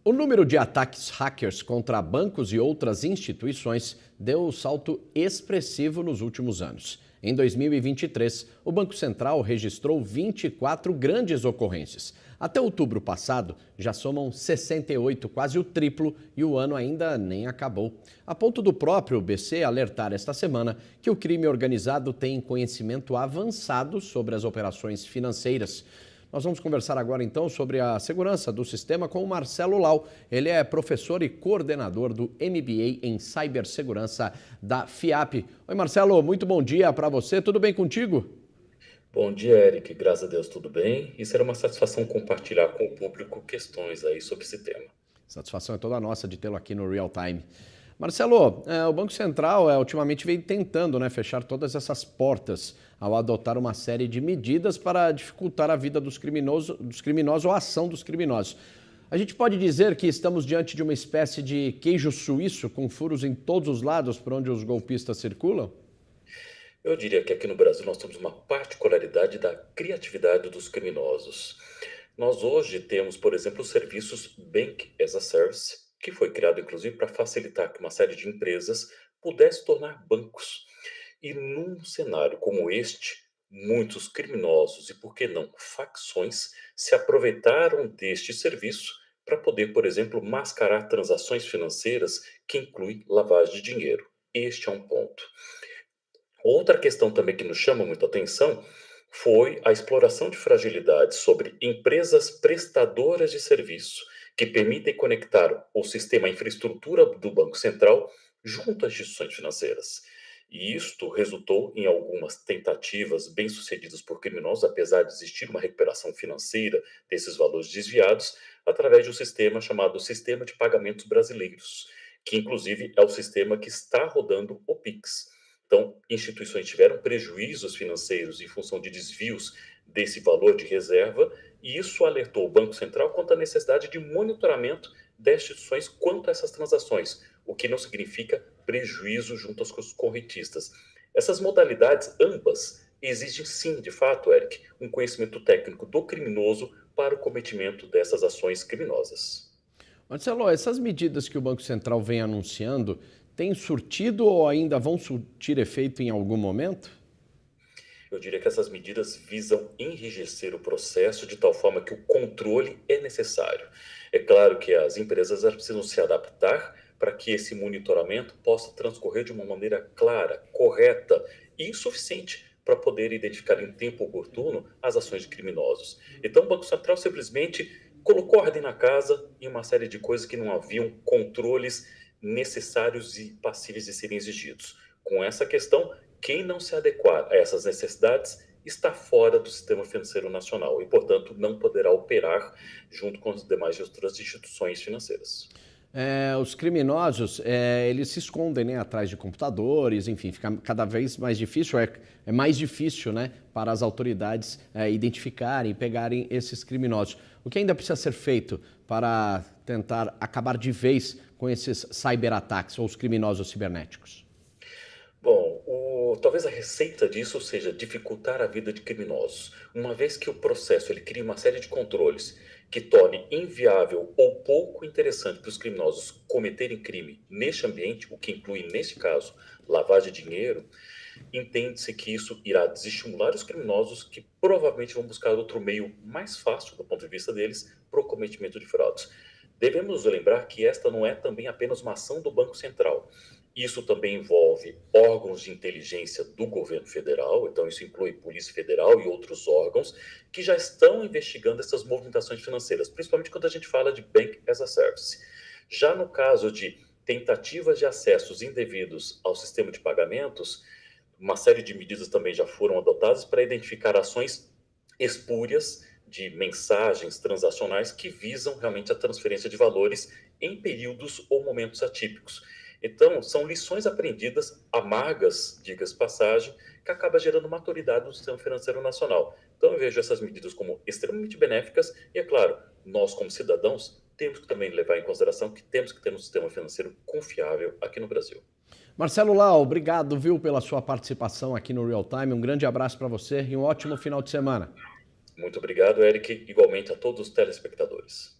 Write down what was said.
O número de ataques hackers contra bancos e outras instituições deu um salto expressivo nos últimos anos. Em 2023, o Banco Central registrou 24 grandes ocorrências. Até outubro passado, já somam 68, quase o triplo, e o ano ainda nem acabou. A ponto do próprio BC alertar esta semana que o crime organizado tem conhecimento avançado sobre as operações financeiras. Nós vamos conversar agora, então, sobre a segurança do sistema com o Marcelo Lau. Ele é professor e coordenador do MBA em Cibersegurança da FIAP. Oi, Marcelo, muito bom dia para você. Tudo bem contigo? Bom dia, Eric. Graças a Deus, tudo bem? E será uma satisfação compartilhar com o público questões aí sobre esse tema. Satisfação é toda nossa de tê-lo aqui no Real Time. Marcelo, o Banco Central ultimamente vem tentando, fechar todas essas portas ao adotar uma série de medidas para dificultar a vida dos criminosos ou a ação dos criminosos. A gente pode dizer que estamos diante de uma espécie de queijo suíço com furos em todos os lados por onde os golpistas circulam? Eu diria que aqui no Brasil nós temos uma particularidade da criatividade dos criminosos. Nós hoje temos, por exemplo, os serviços Bank as a Service, que foi criado inclusive para facilitar que uma série de empresas pudesse tornar bancos. E num cenário como este, muitos criminosos e, por que não, facções se aproveitaram deste serviço para poder, por exemplo, mascarar transações financeiras que incluem lavagem de dinheiro. Este é um ponto. Outra questão também que nos chama muito a atenção foi a exploração de fragilidades sobre empresas prestadoras de serviço que permitem conectar o sistema, a infraestrutura do Banco Central junto às instituições financeiras. E isto resultou em algumas tentativas bem-sucedidas por criminosos, apesar de existir uma recuperação financeira desses valores desviados, através de um sistema chamado Sistema de Pagamentos Brasileiros, que inclusive é o sistema que está rodando o Pix. Então, instituições tiveram prejuízos financeiros em função de desvios desse valor de reserva, e isso alertou o Banco Central quanto à necessidade de monitoramento das instituições quanto a essas transações, o que não significa prejuízo junto aos correntistas. Essas modalidades, ambas, exigem sim, de fato, Eric, um conhecimento técnico do criminoso para o cometimento dessas ações criminosas. Marcelo, essas medidas que o Banco Central vem anunciando têm surtido ou ainda vão surtir efeito em algum momento? Eu diria que essas medidas visam enrijecer o processo de tal forma que o controle é necessário. É claro que as empresas elas precisam se adaptar para que esse monitoramento possa transcorrer de uma maneira clara, correta e suficiente para poder identificar em tempo oportuno as ações de criminosos. Então, o Banco Central simplesmente colocou ordem na casa em uma série de coisas que não haviam controles necessários e passíveis de serem exigidos. Com essa questão, quem não se adequar a essas necessidades está fora do sistema financeiro nacional e, portanto, não poderá operar junto com as demais outras instituições financeiras. Os criminosos, eles se escondem, atrás de computadores, enfim, fica cada vez mais difícil, é mais difícil, para as autoridades identificarem e pegarem esses criminosos. O que ainda precisa ser feito para tentar acabar de vez com esses cyberataques ou os criminosos cibernéticos? Bom, talvez a receita disso seja dificultar a vida de criminosos, uma vez que o processo ele cria uma série de controles que torne inviável ou pouco interessante para os criminosos cometerem crime neste ambiente, o que inclui, neste caso, lavagem de dinheiro. Entende-se que isso irá desestimular os criminosos que provavelmente vão buscar outro meio mais fácil, do ponto de vista deles, para o cometimento de fraudes. Devemos lembrar que esta não é também apenas uma ação do Banco Central. Isso também envolve órgãos de inteligência do governo federal, então isso inclui Polícia Federal e outros órgãos que já estão investigando essas movimentações financeiras, principalmente quando a gente fala de Bank as a Service. Já no caso de tentativas de acessos indevidos ao sistema de pagamentos, uma série de medidas também já foram adotadas para identificar ações espúrias de mensagens transacionais que visam realmente a transferência de valores em períodos ou momentos atípicos. Então, são lições aprendidas, amargas, diga-se passagem, que acaba gerando maturidade no sistema financeiro nacional. Então, eu vejo essas medidas como extremamente benéficas e, é claro, nós como cidadãos temos que também levar em consideração que temos que ter um sistema financeiro confiável aqui no Brasil. Marcelo Lau, obrigado, pela sua participação aqui no Real Time. Um grande abraço para você e um ótimo final de semana. Muito obrigado, Eric, igualmente a todos os telespectadores.